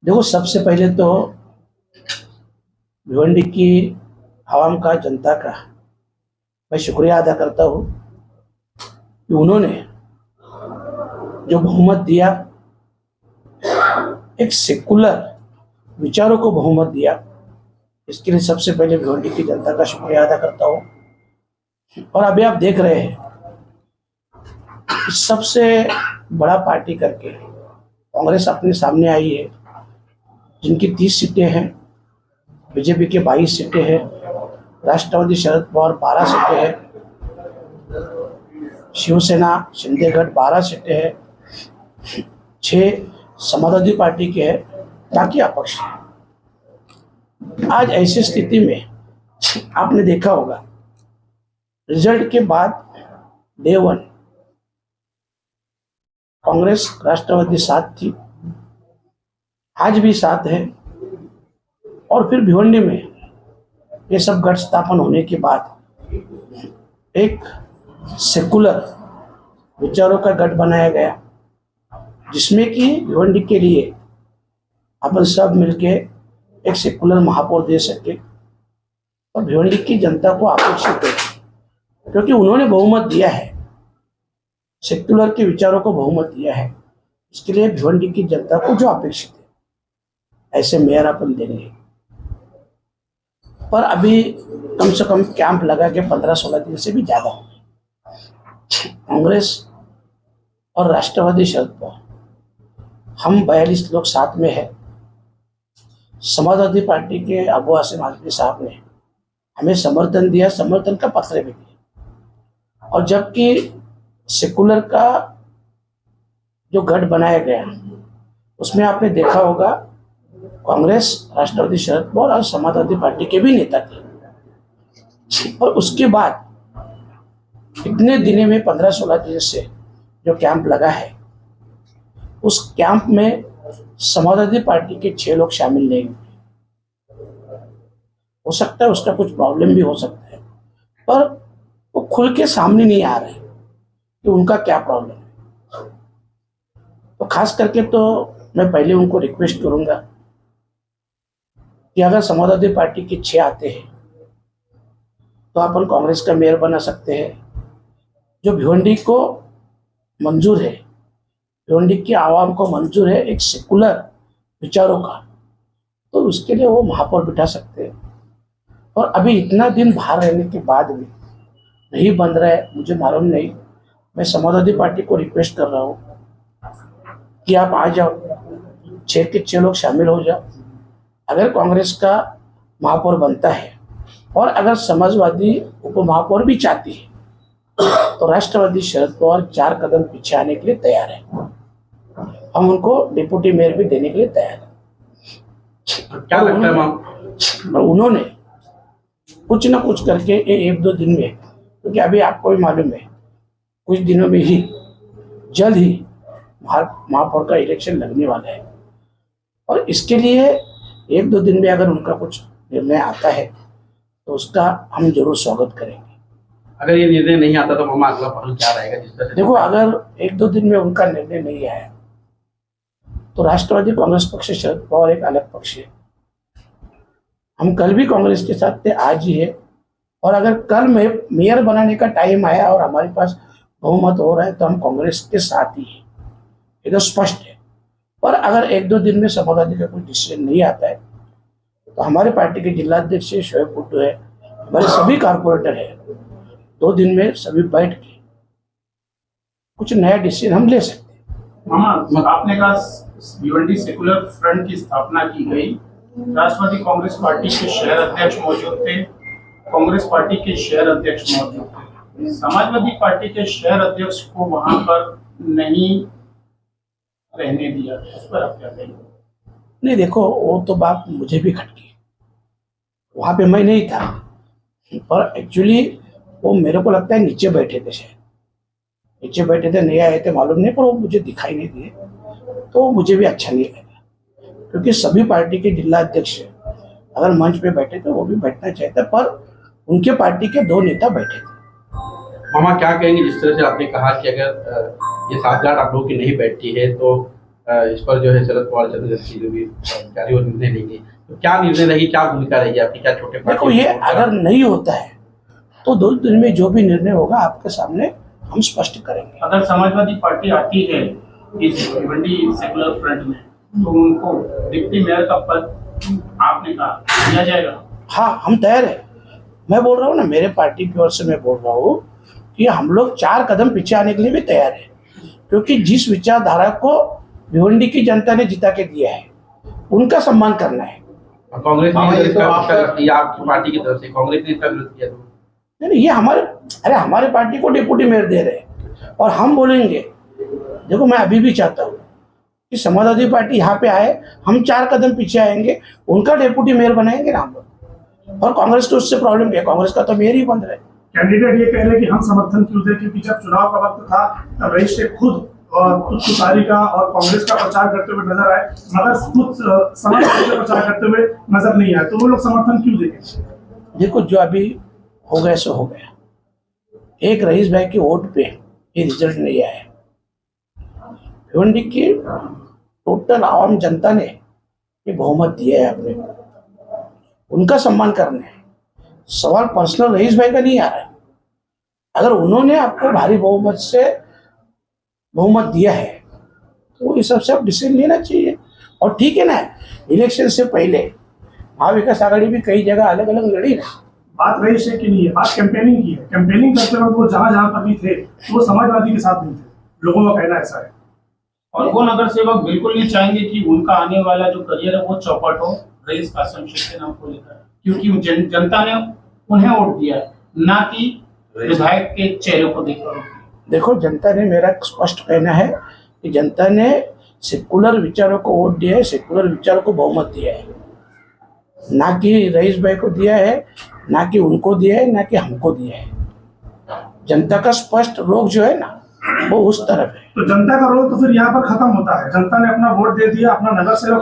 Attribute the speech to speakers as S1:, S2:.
S1: देखो, सबसे पहले तो भिवंडी की आवाम का, जनता का मैं शुक्रिया अदा करता हूँ कि उन्होंने जो बहुमत दिया, एक सेकुलर विचारों को बहुमत दिया। इसके लिए सबसे पहले भिवंडी की जनता का शुक्रिया अदा करता हूँ। और अभी आप देख रहे हैं, सबसे बड़ा पार्टी करके कांग्रेस अपने सामने आई है, जिनकी 30 सीटें हैं, बीजेपी के 22 सीटें हैं, राष्ट्रवादी शरद पवार 12 सीटें हैं, शिवसेना शिंदे गठ 12 सीटें हैं, 6 समाजवादी पार्टी के हैं, बाकी अपक्ष हैं। आज ऐसी स्थिति में आपने देखा होगा, रिजल्ट के बाद डे 1 कांग्रेस राष्ट्रवादी साथ थी, आज भी साथ है। और फिर भिवंडी में ये सब गठ स्थापन होने के बाद एक सेकुलर विचारों का गठ बनाया गया, जिसमें कि भिवंडी के लिए अपन सब मिलके एक सेकुलर महापौर दे सके। और भिवंडी की जनता को अपेक्षित है, क्योंकि उन्होंने बहुमत दिया है, सेकुलर के विचारों को बहुमत दिया है। इसके लिए भिवंडी की जनता को जो अपेक्षित है, ऐसे मेयर अपन देंगे। पर अभी कम से कम कैंप लगा के 15-16 दिन से भी ज्यादा हो गए। कांग्रेस और राष्ट्रवादी शरद पवार, हम 42 लोग साथ में हैं। समाजवादी पार्टी के अबू आसिम आजमी साहब ने हमें समर्थन दिया, समर्थन का पत्र भी दिया। और जबकि सेकुलर का जो गठ बनाया गया, उसमें आपने देखा होगा कांग्रेस, राष्ट्रवादी शरद पवार और समाजवादी पार्टी के भी नेता थे। और उसके बाद इतने दिनों में 15-16 दिन से जो कैंप लगा है, उस कैंप में समाजवादी पार्टी के 6 लोग शामिल नहीं हुए। हो सकता है उसका कुछ प्रॉब्लम भी हो सकता है, पर वो खुल के सामने नहीं आ रहे कि उनका क्या प्रॉब्लम है। तो खास करके तो मैं पहले उनको रिक्वेस्ट करूंगा कि अगर समाजवादी पार्टी के 6 आते हैं तो अपन कांग्रेस का मेयर बना सकते हैं। जो भिवंडी को मंजूर है, भिवंडी की आवाम को मंजूर है एक सेकुलर विचारों का, तो उसके लिए वो महापौर बिठा सकते हैं। और अभी इतना दिन बाहर रहने के बाद भी नहीं बन रहा है, मुझे मालूम नहीं। मैं समाजवादी पार्टी को रिक्वेस्ट कर रहा हूँ कि आप आ जाओ, 6 के 6 लोग शामिल हो जाओ। अगर कांग्रेस का महापौर बनता है और अगर समाजवादी उप महापौर भी चाहती है, तो राष्ट्रवादी शरद पवार 4 कदम पीछे आने के लिए तैयार है। हम उनको डिप्टी मेयर भी देने के लिए तैयार है।
S2: क्या लगता है
S1: उन्होंने कुछ ना कुछ करके 1-2 दिन में, क्योंकि अभी आपको भी मालूम है कुछ दिनों में ही, जल्द ही महापौर का इलेक्शन लगने वाला है। और इसके लिए 1-2 दिन में अगर उनका कुछ निर्णय आता है तो उसका हम जरूर स्वागत करेंगे।
S2: अगर ये निर्णय नहीं आता तो मामा अगला पहल क्या रहेगा? जिस तरह
S1: देखो, अगर 1-2 दिन में उनका निर्णय नहीं आया तो राष्ट्रवादी कांग्रेस पक्ष, शरद पवार एक अलग पक्ष है। हम कल भी कांग्रेस के साथ थे, आज ही है। और अगर कल में मेयर बनाने का टाइम आया और हमारे पास बहुमत हो रहा है तो हम कांग्रेस के साथ ही है, ये तो स्पष्ट है। पर अगर 1-2 दिन में समाजवादी का कोई डिसीजन नहीं आता है तो हमारे पार्टी के जिलाध्यक्ष शोएब भुट्टो है, हमारे सभी कारपोरेटर है, 2 दिन में सभी बैठ के कुछ नया डिसीजन हम ले सकते हैं।
S3: मामा, आपने कहा भिवंडी सेकुलर फ्रंट की स्थापना की गई, राष्ट्रवादी कांग्रेस पार्टी के शहर अध्यक्ष मौजूद थे, कांग्रेस पार्टी के शहर अध्यक्ष मौजूद थे। समाजवादी पार्टी के शहर अध्यक्ष को वहां पर नहीं रहने दिया, उस पर आप क्या कहेंगे?
S1: नहीं, देखो, वो तो बात मुझे भी खटकी, वहां पे मैं नहीं था। पर एक्चुअली वो मेरे को लगता है नीचे बैठे थे, शायद नीचे बैठे थे, नहीं आए थे मालूम नहीं, पर वो मुझे दिखाई नहीं दिए। तो मुझे भी अच्छा नहीं लगा, क्योंकि सभी पार्टी के जिला अध्यक्ष अगर मंच पे बैठे थे वो भी बैठना चाहते, पर उनके पार्टी के 2 नेता बैठे थे।
S2: मामा क्या कहेंगे, जिस तरह से आपने कहा कि अगर ये साठगांठ आप लोगों की नहीं बैठती है तो इस पर जो है शरद पवार चतुर्दशी जो भी अधिकारी वो निर्णय लेंगे, तो क्या निर्णय रहेगी, क्या भूमिका रहेगी आपकी, क्या छोटे
S1: देखो, ये अगर नहीं होता है तो 2 दिन में जो भी निर्णय होगा आपके सामने हम स्पष्ट करेंगे।
S3: अगर समाजवादी पार्टी आती है इस भिवंडी सेकुलर फ्रंट में तो उनको डिप्टी मेयर का पद आपने कहा दिया जाएगा?
S1: हाँ, हम तैयार है। मैं बोल रहा हूँ ना, मेरे पार्टी की ओर से मैं बोल रहा हूँ कि हम लोग 4 कदम पीछे आने के लिए भी तैयार है, क्योंकि जिस विचारधारा को भिवंडी की जनता ने जिता के दिया है उनका सम्मान करना है।
S2: कांग्रेस
S4: हाँ,
S2: ने
S4: ये तो
S2: ये आपकी पार्टी की तरफ से कांग्रेस ने इसका विरोध किया, तो
S1: नहीं, ये हमारे पार्टी को डिप्टी मेयर दे रहे हैं और हम बोलेंगे। देखो, मैं अभी भी चाहता हूँ कि समाजवादी पार्टी यहाँ पे आए, हम 4 कदम पीछे आएंगे, उनका डिप्टी मेयर बनाएंगे ना हम लोग। और कांग्रेस को उससे प्रॉब्लम क्या है? कांग्रेस का तो मेयर ही बंद रहे।
S5: कैंडिडेट ये कह रहे हैं कि हम समर्थन क्यों दें, क्योंकि जब चुनाव का वक्त था तब रईस शेख खुद तुतारी का और कांग्रेस का प्रचार करते हुए नजर आए, मगर खुद समाजवादी का प्रचार करते हुए नजर नहीं आए, तो वो लोग समर्थन क्यों देंगे?
S1: देखो, जो अभी हो गया सो हो गया। एक रईस भाई के वोट पे ये रिजल्ट नहीं आया। भिवंडी की टोटल आवाम जनता ने ये बहुमत दिया है अपने को, उनका सम्मान करना है। सवाल पर्सनल रईस भाई का नहीं आ रहा है। अगर उन्होंने आपको भारी बहुमत से बहुमत दिया है तो इस सबसे आप डिसीजन लेना चाहिए। और ठीक है ना, इलेक्शन से पहले महाविकास आघाड़ी भी कई जगह अलग अलग लड़ी ना।
S5: बात रईस शेख की नहीं है, बात कैंपेनिंग की है। कैंपेनिंग करते वक्त वो जहां जहां पर भी थे वो समाजवादी के साथ नहीं थे, लोगों का कहना ऐसा है।
S3: और वो नगर सेवक बिल्कुल नहीं चाहेंगे कि उनका आने वाला जो करियर है वो चौपट हो रईस कासिम शेख के नाम को लेकर, क्योंकि जनता ने उन्हें वोट दिया है, ना कि विधायक के चेहरे को देखकर।
S1: देखो, जनता ने, मेरा स्पष्ट कहना है कि जनता ने सेकुलर विचारों को वोट दिया है, सेकुलर विचारों को बहुमत दिया है, ना कि रईस भाई को दिया है, ना कि उनको दिया है, ना कि हमको दिया है। जनता का स्पष्ट रोग जो है ना वो उस तरफ है।
S5: तो जनता का रोल तो फिर यहाँ पर खत्म होता है। जनता ने अपना वोट दे दिया, अपना नगर सेवक